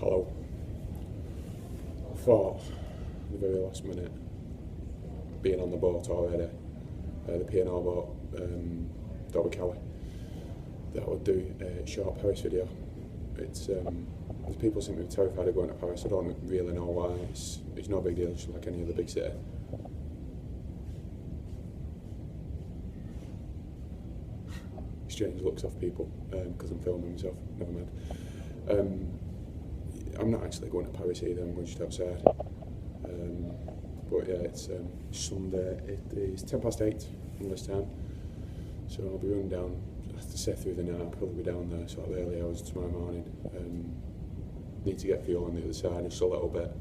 Hello. I thought, at the very last minute, being on the boat already, the P&O boat, Dover Cali, that I would do a short Paris video. It's people seem to be terrified of going to Paris. I don't really know why. It's no big deal, just like any other big city. Exchange looks off people because I'm filming myself. Never mind. I'm not actually going to Paris either. I'm going just outside. But yeah, it's Sunday. It is 8:10 English time, so I'll be running down. I have to sit through the night. I'll probably be down there sort of early hours tomorrow morning. Need to get fuel on the other side just a little bit.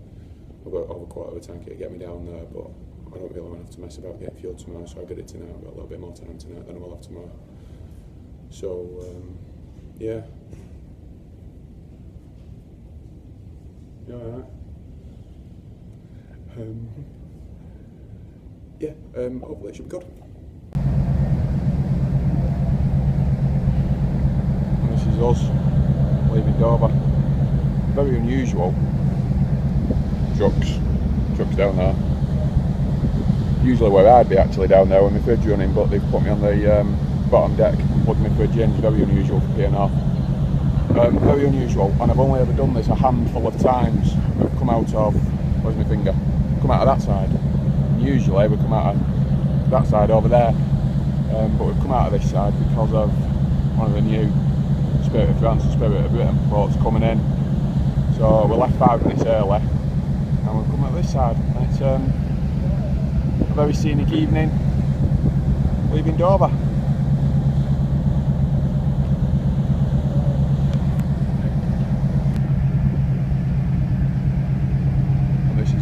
I've got over a quarter of a tank to get me down there, but I don't really want to have to mess about getting fuel tomorrow, so I'll get it tonight. I've got a little bit more time tonight than I will have tomorrow. So yeah. You alright? Yeah, hopefully it should be good. And this is us leaving Dover. Very unusual. Trucks down there. Usually where I'd be actually down there when my fridge running, but they've put me on the bottom deck and plugged my fridge in. It's very unusual for P&R. Very unusual, and I've only ever done this a handful of times. We've come out of, where's my finger? Come out of that side. Usually we come out of that side over there, but we've come out of this side because of one of the new Spirit of France and Spirit of Britain boats coming in. So we left 5 minutes early, and we've come out this side. And it's a very scenic evening leaving Dover.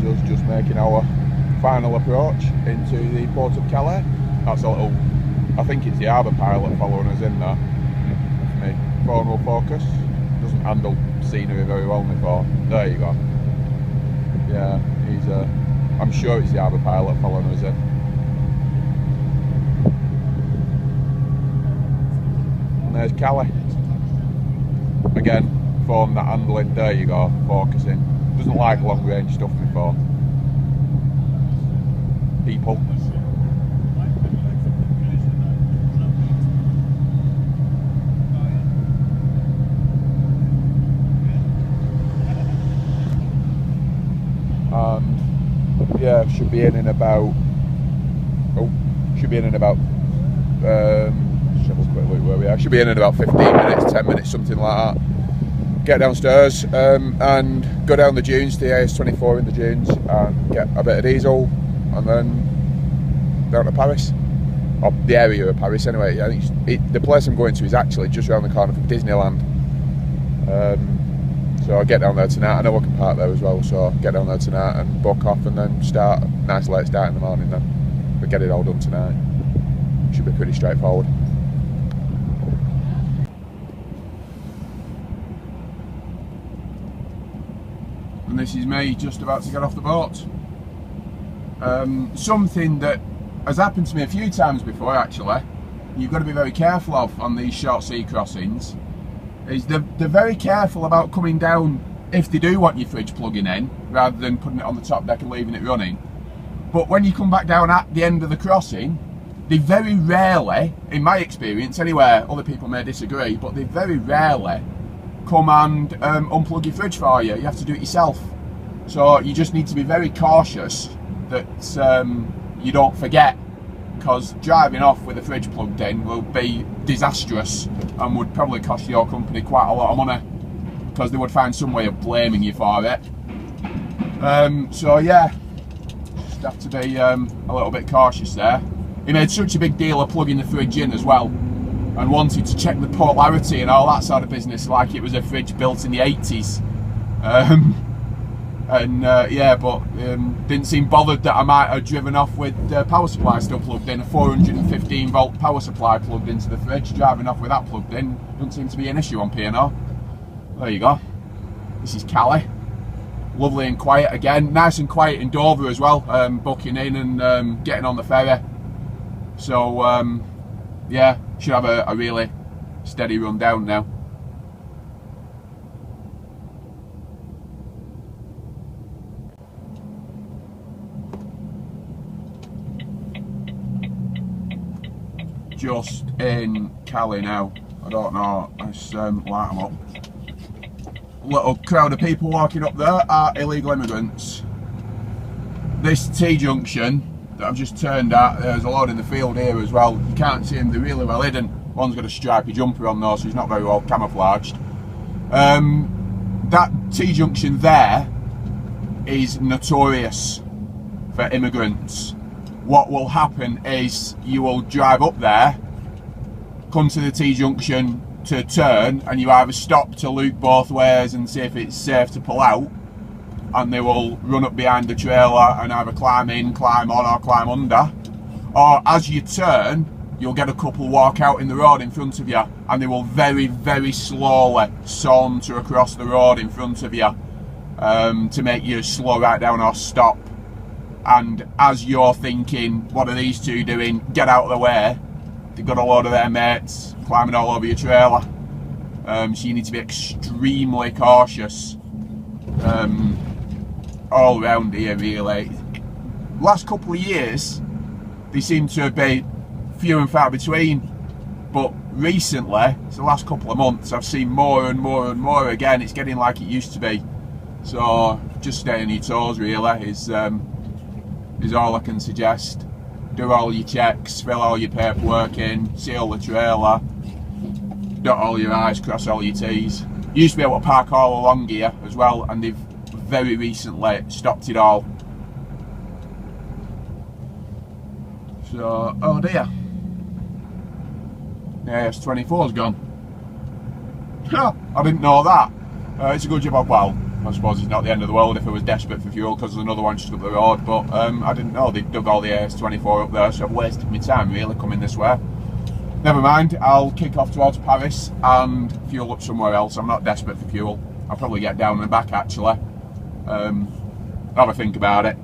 Us just making our final approach into the port of Calais. That's a little, I think it's the harbour pilot following us in there. If my phone will focus. Doesn't handle scenery very well, my phone. There you go. Yeah, he's I'm sure it's the harbour pilot following us in. And there's Calais. Again, phone not handling. There you go, focusing. Doesn't like long range stuff before. People. And yeah, should be in about. Should be in about. Just have a quick look where we are. Should be in about 15 minutes, 10 minutes, something like that. Get downstairs and go down the dunes, the AS24 in the dunes, and get a bit of diesel, and then down to Paris, or the area of Paris anyway. I think the place I'm going to is actually just around the corner from Disneyland. So I'll get down there tonight. I know I can park there as well, so I'll get down there tonight and book off, and then start. Nice late start in the morning then. But get it all done tonight. Should be pretty straightforward. And this is me just about to get off the boat. Something that has happened to me a few times before actually, you've got to be very careful of on these short sea crossings, is they're very careful about coming down if they do want your fridge plugging in, rather than putting it on the top deck and leaving it running. But when you come back down at the end of the crossing, they very rarely, in my experience anyway, other people may disagree, but they very rarely come and unplug your fridge for you. You have to do it yourself. So you just need to be very cautious that you don't forget, because driving off with the fridge plugged in will be disastrous and would probably cost your company quite a lot of money, because they would find some way of blaming you for it. So yeah, just have to be a little bit cautious there. He made such a big deal of plugging the fridge in as well, and wanted to check the polarity and all that sort of business like it was a fridge built in the 80s. Yeah, but didn't seem bothered that I might have driven off with the power supply still plugged in, a 415 volt power supply plugged into the fridge. Driving off with that plugged in doesn't seem to be an issue on P&O. There you go. This is Calais. Lovely and quiet again. Nice and quiet in Dover as well, booking in and getting on the ferry. So yeah, should have a really steady run down now. just in Cali now. I don't know, let's light them up. Little crowd of people walking up there are illegal immigrants. This T-junction that I've just turned at, there's a lot in the field here as well. You can't see them, they're really well hidden. One's got a stripy jumper on though, so he's not very well camouflaged. That T-junction there is notorious for immigrants. What will happen is you will drive up there, come to the T-junction to turn, and you either stop to look both ways and see if it's safe to pull out, and they will run up behind the trailer and either climb in, climb on, or climb under. Or as you turn, you'll get a couple walk out in the road in front of you, and they will very, very slowly saunter across the road in front of you to make you slow right down or stop. And as you're thinking, what are these two doing? Get out of the way. They've got a load of their mates climbing all over your trailer. So you need to be extremely cautious all around here, really. Last couple of years, they seem to be few and far between. But recently, it's the last couple of months, I've seen more and more and more again. It's getting like it used to be. So just stay on your toes, really, is all I can suggest. Do all your checks, fill all your paperwork in, seal the trailer, dot all your I's, cross all your T's. You used to be able to park all along here as well, and they've very recently stopped it all. So, oh dear. The AS24's gone. I didn't know that. It's a good job. Well, I suppose it's not the end of the world if I was desperate for fuel because there's another one just up the road, but I didn't know they'd dug all the AS24 up there, so I've wasted my time really coming this way. Never mind, I'll kick off towards Paris and fuel up somewhere else. I'm not desperate for fuel. I'll probably get down and back actually. Have a think about it.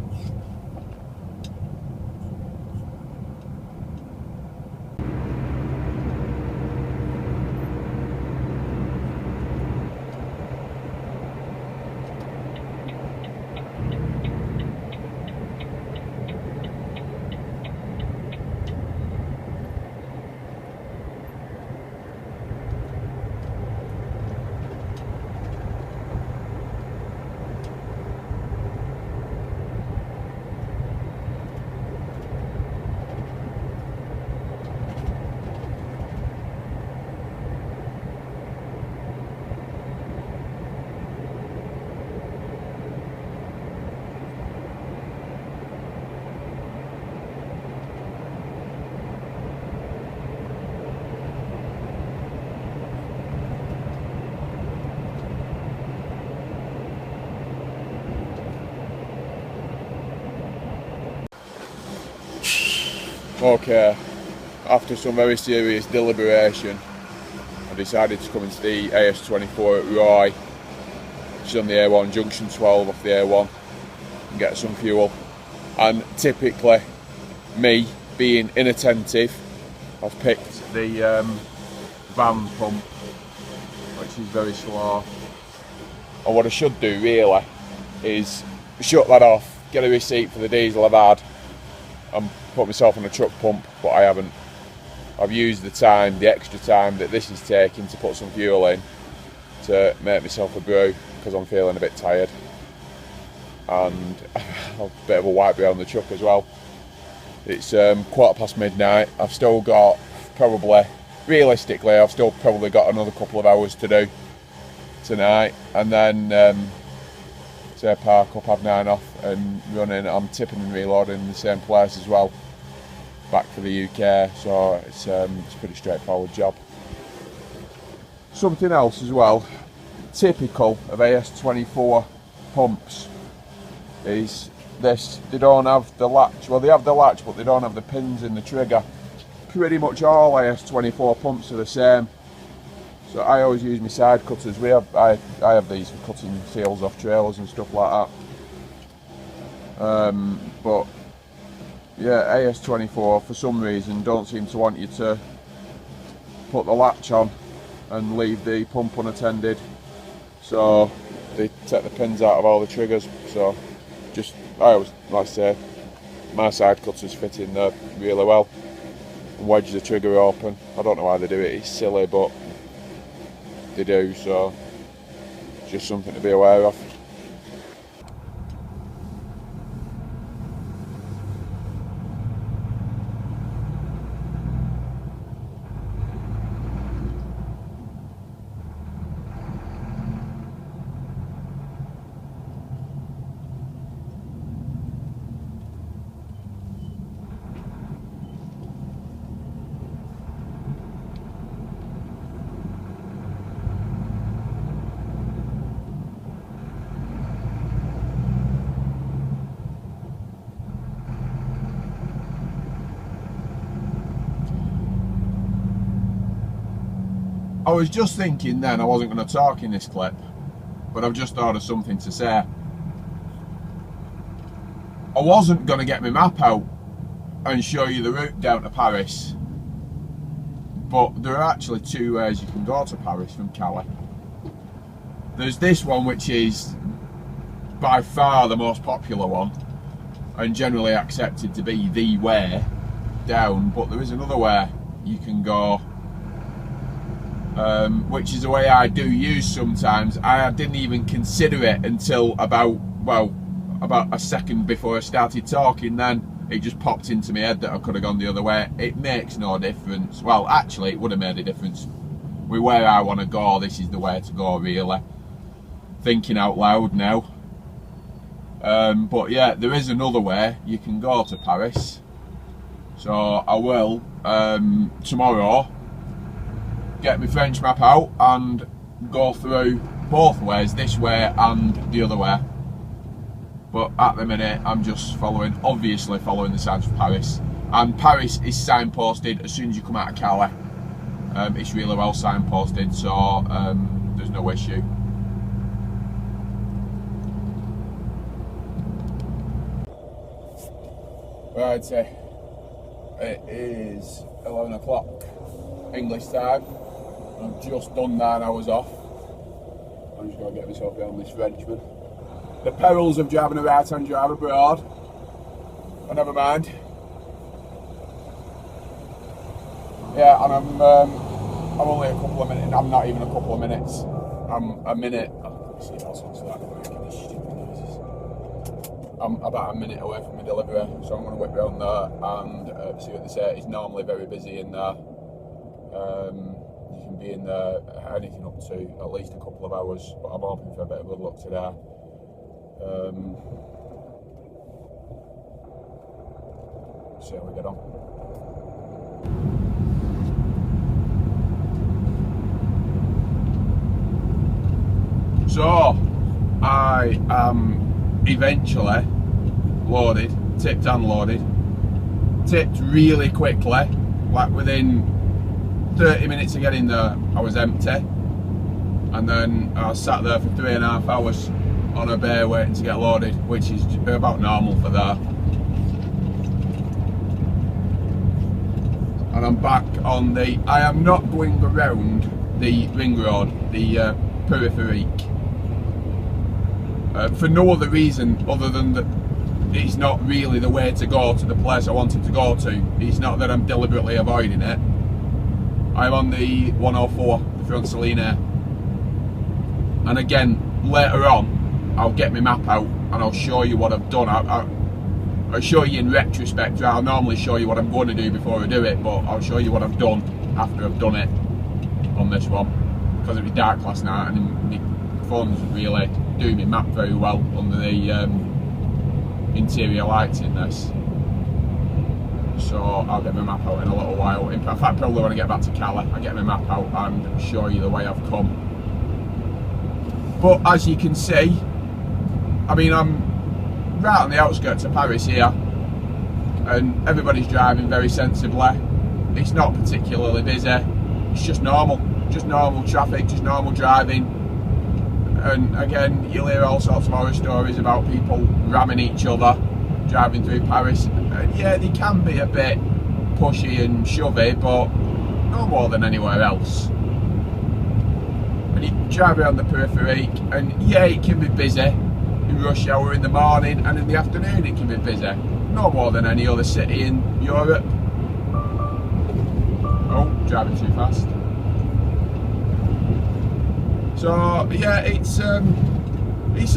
Okay, after some very serious deliberation, I decided to come into the AS24 at Roy, which is on the A1, junction 12 off the A1, and get some fuel. And typically, me being inattentive, I've picked the van pump, which is very slow. And what I should do really is shut that off, get a receipt for the diesel I've had, and put myself on a truck pump, but I haven't. I've used the extra time that this is taking to put some fuel in to make myself a brew because I'm feeling a bit tired, and a bit of a wipe behind the truck as well. It's midnight. I've still got realistically, I've still probably got another couple of hours to do tonight, and then say park up, have 9 off and run in. I'm tipping and reloading in the same place as well, back for the UK, so it's a pretty straightforward job. Something else as well, typical of AS24 pumps is this: they don't have the latch. Well, they have the latch, but they don't have the pins in the trigger. Pretty much all AS24 pumps are the same. So I always use my side cutters. I have these for cutting seals off trailers and stuff like that. But yeah, AS24 for some reason don't seem to want you to put the latch on and leave the pump unattended. So they take the pins out of all the triggers. So I always, like I say, my side cutters fit in there really well. wedge the trigger open. I don't know why they do it, it's silly, but they do, so just something to be aware of. I was just thinking then I wasn't going to talk in this clip, but I've just thought of something to say. I wasn't going to get my map out and show you the route down to Paris, but there are actually two ways you can go to Paris from Calais. There's this one, which is by far the most popular one and generally accepted to be the way down, but there is another way you can go, which is a way I do use sometimes. I didn't even consider it until about a second before I started talking. Then it just popped into my head that I could have gone the other way. It makes no difference. Well, actually, it would have made a difference. With where I want to go, this is the way to go, really. Thinking out loud now. But yeah, there is another way you can go to Paris. So I will, tomorrow, get my French map out and go through both ways, this way and the other way. But at the minute I'm just obviously following the signs for Paris, and Paris is signposted as soon as you come out of Calais. It's really well signposted, so there's no issue. Right, it is 11 o'clock English time. I've just done 9 hours off. I'm just going to get myself down this Frenchman. The perils of driving a right-hand drive abroad. But never mind. Yeah, and I'm only a couple of minutes. I'm not even a couple of minutes. I'm a minute. I'm about a minute away from my delivery, so I'm going to whip round there and see what they say. It's normally very busy in there. You can be in there anything up to at least a couple of hours, but I'm hoping for a bit of good luck today. See how we get on. So I am eventually loaded, tipped and loaded. Tipped really quickly, like within 30 minutes of getting there I was empty, and then I sat there for 3.5 hours on a bay waiting to get loaded, which is about normal for there. And I'm back on I am not going around the ring road, the peripherique, for no other reason other than that it's not really the way to go to the place I wanted to go to. It's not that I'm deliberately avoiding it. I'm on the 104, the Francilina, and again later on I'll get my map out and I'll show you what I've done. I'll show you in retrospect. I'll normally show you what I'm going to do before I do it, but I'll show you what I've done after I've done it on this one, because it was dark last night and my phone doesn't really do my map very well under the interior lights in this. So I'll get my map out in a little while. In fact, probably when I get back to Calais, I'll get my map out and show you the way I've come. But as you can see, I mean, I'm right on the outskirts of Paris here, and everybody's driving very sensibly. It's not particularly busy. It's just normal traffic, just normal driving. And again, you'll hear all sorts of horror stories about people ramming each other driving through Paris. And yeah, they can be a bit pushy and shovey, but no more than anywhere else. And you drive around the peripherique, and yeah, it can be busy in rush hour in the morning, and in the afternoon it can be busy. No more than any other city in Europe. driving too fast. So yeah, it's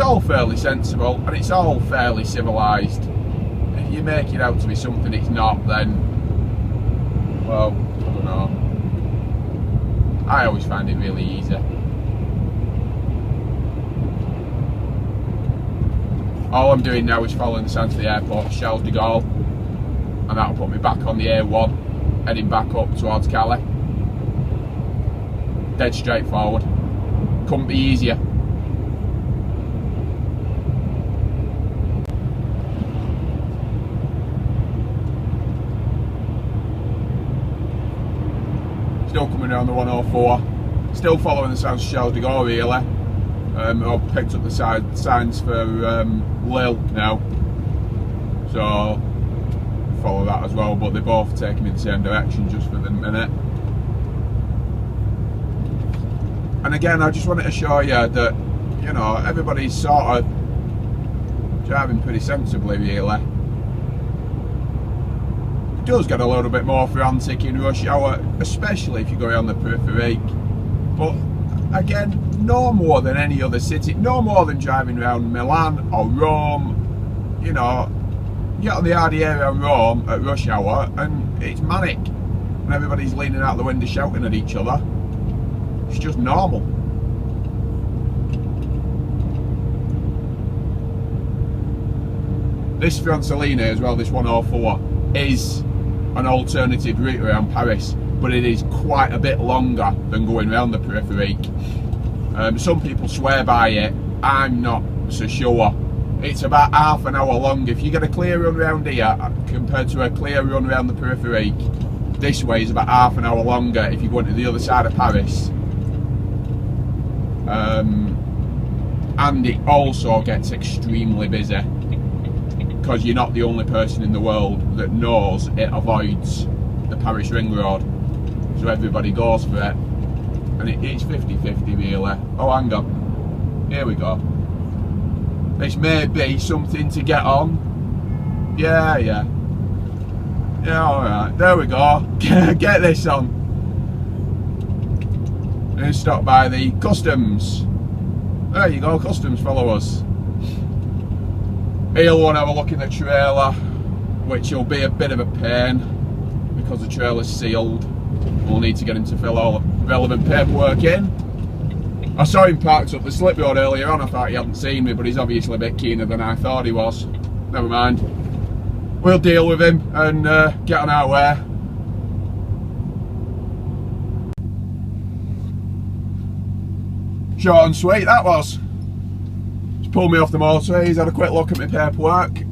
all fairly sensible and it's all fairly civilised. If you make it out to be something it's not, then, well, I don't know. I always find it really easy. All I'm doing now is following the signs to the airport, Charles de Gaulle, and that'll put me back on the A1, heading back up towards Calais. Dead straightforward. Couldn't be easier. Still coming around the 104, still following the signs of Charles de Gaulle really. I've picked up the signs for Lille now, so follow that as well, but they both take me in the same direction just for the minute. And again, I just wanted to show you that, you know, everybody's sort of driving pretty sensibly really. It does get a little bit more frantic in rush hour, especially if you go around the Périphérique, but again, no more than any other city, no more than driving around Milan or Rome. You know, you get on the RDA around Rome at rush hour and it's manic and everybody's leaning out the window shouting at each other. It's just normal. This Francilina as well, this 104, is an alternative route around Paris, but it is quite a bit longer than going around the Périphérique. Some people swear by it, I'm not so sure. It's about half an hour long. If you get a clear run around here compared to a clear run around the Périphérique, this way is about half an hour longer if you're going to the other side of Paris. And it also gets extremely busy because you're not the only person in the world that knows it avoids the Paris ring road, so everybody goes for it, and it's 50-50 really. Oh, hang on, here we go. This may be something to get on. Yeah, alright, there we go. Get this on. And stop by the customs. There you go, customs followers. He'll want to have a look in the trailer, which will be a bit of a pain because the trailer's sealed. We'll need to get him to fill all the relevant paperwork in. I saw him parked up the slip road earlier on. I thought he hadn't seen me, but he's obviously a bit keener than I thought he was. Never mind. We'll deal with him and get on our way. Short and sweet that was. Just pulled me off the motorway. He's had a quick look at my paperwork.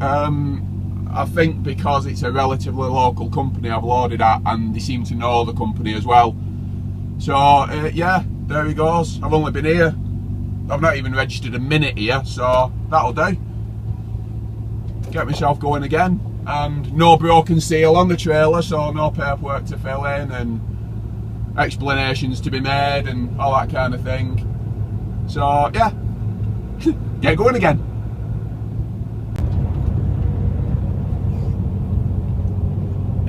I think because it's a relatively local company I've loaded at, and they seem to know the company as well. So yeah, there he goes. I've only been here, I've not even registered a minute here, so that'll do. Get myself going again, and no broken seal on the trailer, so no paperwork to fill in and explanations to be made and all that kind of thing. So yeah, get going again.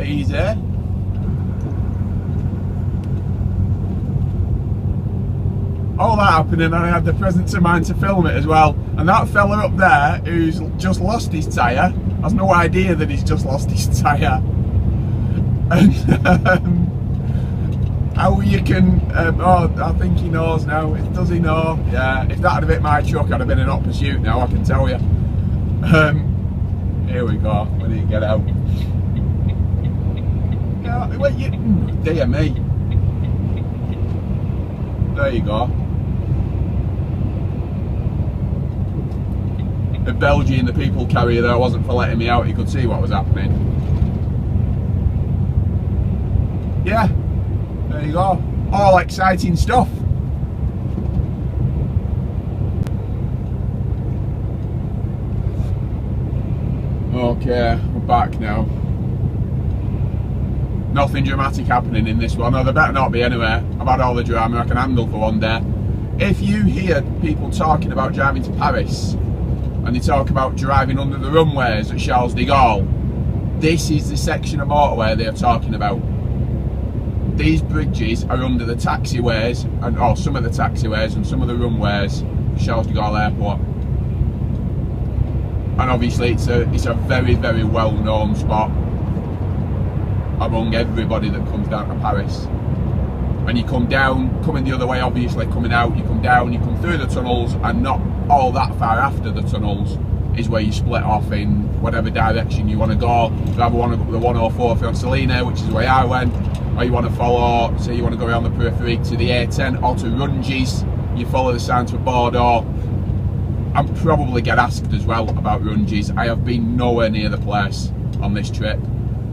Easy. All that happening, and I had the presence of mind to film it as well. And that fella up there who's just lost his tyre has no idea that he's just lost his tyre. And how you can, oh, I think he knows now. Does he know? Yeah, if that had been my truck, I'd have been in hot pursuit now, I can tell you. Here we go, when do you get out? Yeah, well, dear me. There you go. The Belgian, the people carrier there wasn't for letting me out, he could see what was happening. Yeah, there you go. All exciting stuff. Okay, we're back now. Nothing dramatic happening in this one, or there better not be anyway. I've had all the drama I can handle for one day. If you hear people talking about driving to Paris, and they talk about driving under the runways at Charles de Gaulle, this is the section of motorway they're talking about. these bridges are under the taxiways, or some of the taxiways and some of the runways for Charles de Gaulle Airport. And obviously it's a very, very well-known spot among everybody that comes down to Paris. And you come down, coming the other way, obviously coming out, you come down, you come through the tunnels, and not all that far after the tunnels is where you split off in whatever direction you want to go. If you either want to go up the 104 from Saline, which is the way I went, or you want to follow, say you want to go around the periphery to the A10 or to Rungis, you follow the signs for Bordeaux. And probably get asked as well about Rungis. I have been nowhere near the place on this trip.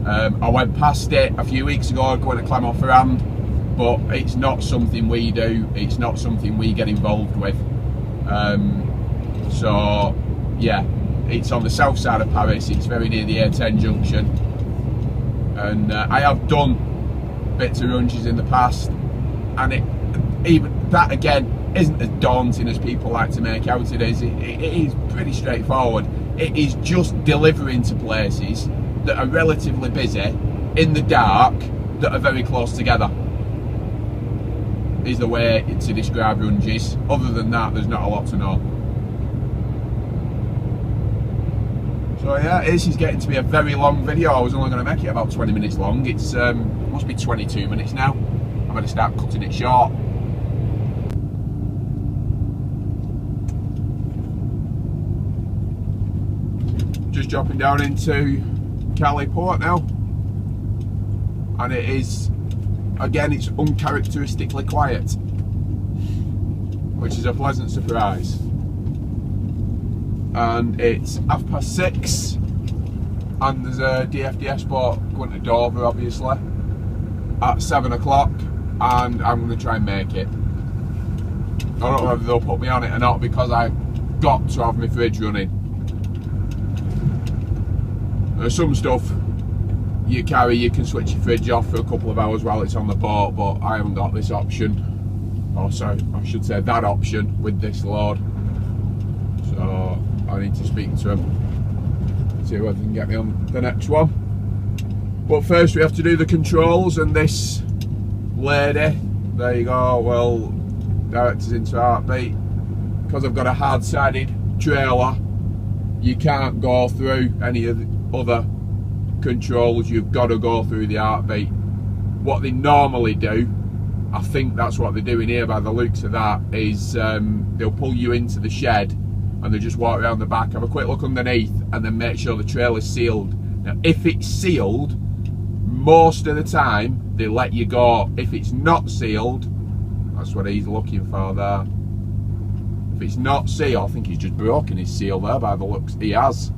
I went past it a few weeks ago going to Clermont-Ferrand, but it's not something we do, it's not something we get involved with. So yeah, it's on the south side of Paris, it's very near the A10 junction, and I have done bits of Rungis in the past, and even that again isn't as daunting as people like to make out it is. It is pretty straightforward. It is just delivering to places that are relatively busy in the dark that are very close together, is the way to describe Rungis. Other than that, there's not a lot to know. So yeah, this is getting to be a very long video. I was only going to make it about 20 minutes long. It's must be 22 minutes now. I'm going to start cutting it short. Just dropping down into Calais Port now, and it is, again, it's uncharacteristically quiet, which is a pleasant surprise. And it's 6:30, and there's a DFDS boat going to Dover, obviously, at 7 o'clock, and I'm going to try and make it. I don't know whether they'll put me on it or not, because I've got to have my fridge running. There's some stuff you carry, you can switch your fridge off for a couple of hours while it's on the boat, but I haven't got this option. Or sorry, I should say that option with this load. So I need to speak to them, see whether they can get me on the next one. But first we have to do the controls, and this lady, there you go, well, directors into Heartbeat. Because I've got a hard-sided trailer, you can't go through any of the other controls, you've got to go through the Heartbeat. What they normally do, I think that's what they're doing here by the looks of that, is they'll pull you into the shed and they just walk around the back, have a quick look underneath, and then make sure the trailer's sealed. Now if it's sealed, most of the time they let you go. If it's not sealed, that's what he's looking for there. If it's not sealed, I think he's just broken his seal there by the looks. He has.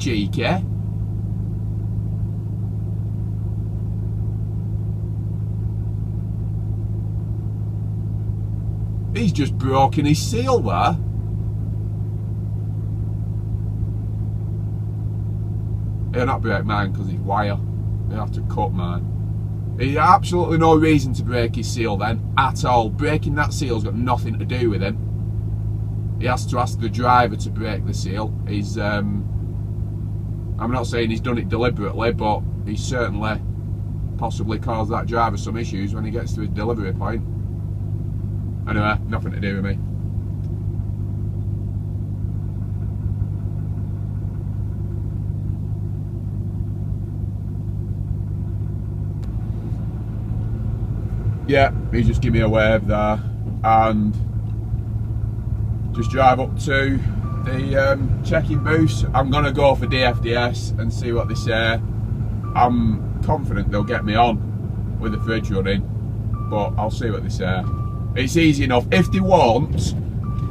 Cheeky. He's just broken his seal there. He'll not break mine because it's wire. He'll have to cut mine. There's absolutely no reason to break his seal then, at all. Breaking that seal's got nothing to do with him. He has to ask the driver to break the seal. He's, I'm not saying he's done it deliberately, but he's certainly possibly caused that driver some issues when he gets to his delivery point. Anyway, nothing to do with me. Yeah, he just give me a wave there, and just drive up to the check-in booth. I'm gonna go for DFDS and see what they say. I'm confident they'll get me on with the fridge running, but I'll see what they say. It's easy enough. If they won't,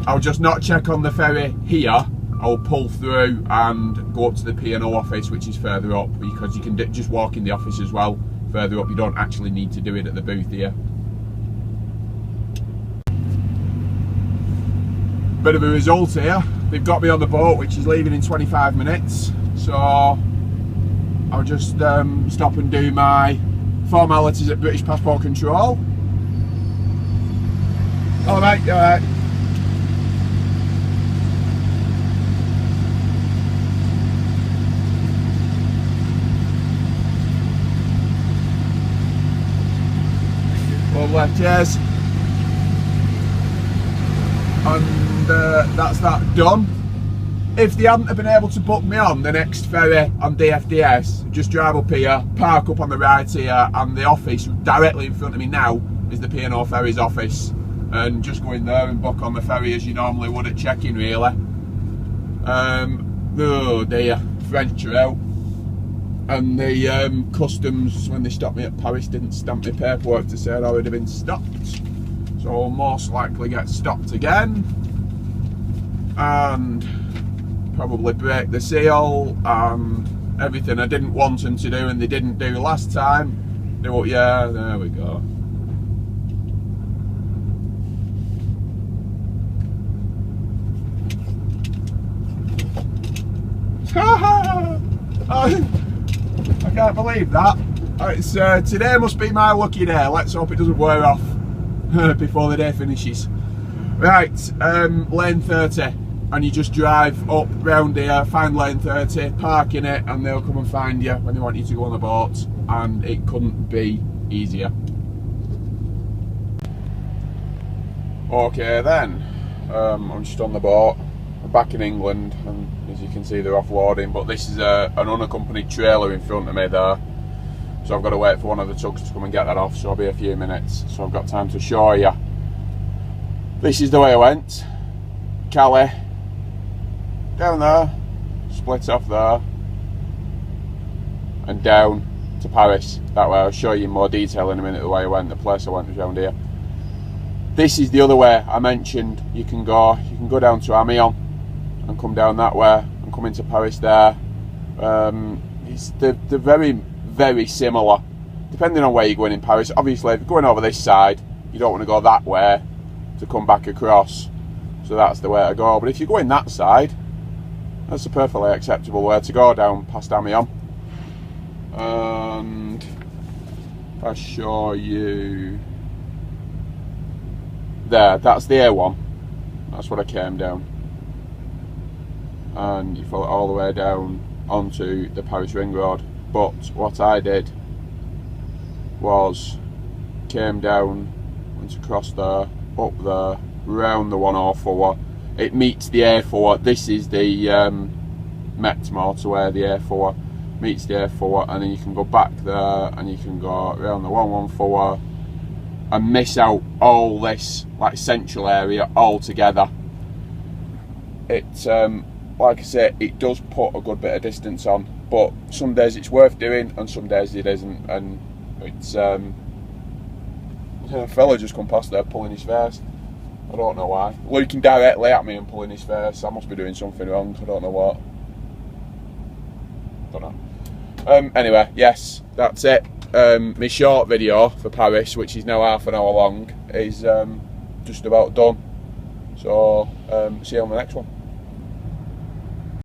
I'll just not check on the ferry here. I'll pull through and go up to the P&O office, which is further up, because you can just walk in the office as well. Further up, you don't actually need to do it at the booth here. Bit of a result here. They've got me on the boat, which is leaving in 25 minutes. So I'll just stop and do my formalities at British Passport Control. All right, all right. Lovely, cheers. And that's that done. If they hadn't have been able to book me on the next ferry on DFDS, just drive up here, park up on the right here, and the office directly in front of me now is the P&O Ferries office, and just go in there and book on the ferry as you normally would at check-in, really. Oh dear, French are out, and the customs, when they stopped me at Paris, didn't stamp my paperwork to say I'd already been stopped, so I'll most likely get stopped again and probably break the seal and everything I didn't want them to do and they didn't do last time. Do what? Yeah, there we go. I can't believe that. It's today must be my lucky day. Let's hope it doesn't wear off before the day finishes. Right, lane 30. And you just drive up round here, find lane 30, park in it, and they'll come and find you when they want you to go on the boat, and it couldn't be easier. Okay then, I'm just on the boat. I'm back in England, and as you can see they're offloading, but this is an unaccompanied trailer in front of me there, so I've got to wait for one of the tugs to come and get that off, so I'll be a few minutes, so I've got time to show you. This is the way I went. Calais, down there, split off there, and down to Paris that way. I'll show you in more detail in a minute the way I went. The place I went was round here. This is the other way I mentioned you can go. You can go down to Amiens and come down that way and come into Paris there. They're very, very similar depending on where you're going in Paris. Obviously if you're going over this side you don't want to go that way to come back across, so that's the way to go. But if you're going that side, that's a perfectly acceptable way to go down past Amiens. And I'll show you there, that's the A1, that's what I came down, and you follow it all the way down onto the Paris Ring Road. But what I did was came down, went across there, up there, round the 104. It meets the A4. This is the Met motorway, the A4 meets the A4, and then you can go back there and you can go around the 114 and miss out all this like central area altogether. It like I say, it does put a good bit of distance on, but some days it's worth doing and some days it isn't. And it's a fella just come past there pulling his face. I don't know why. Looking directly at me and pulling his face. I must be doing something wrong. I don't know what. Don't know. Anyway, yes, that's it. My short video for Paris, which is now half an hour long, is just about done. So, see you on the next one.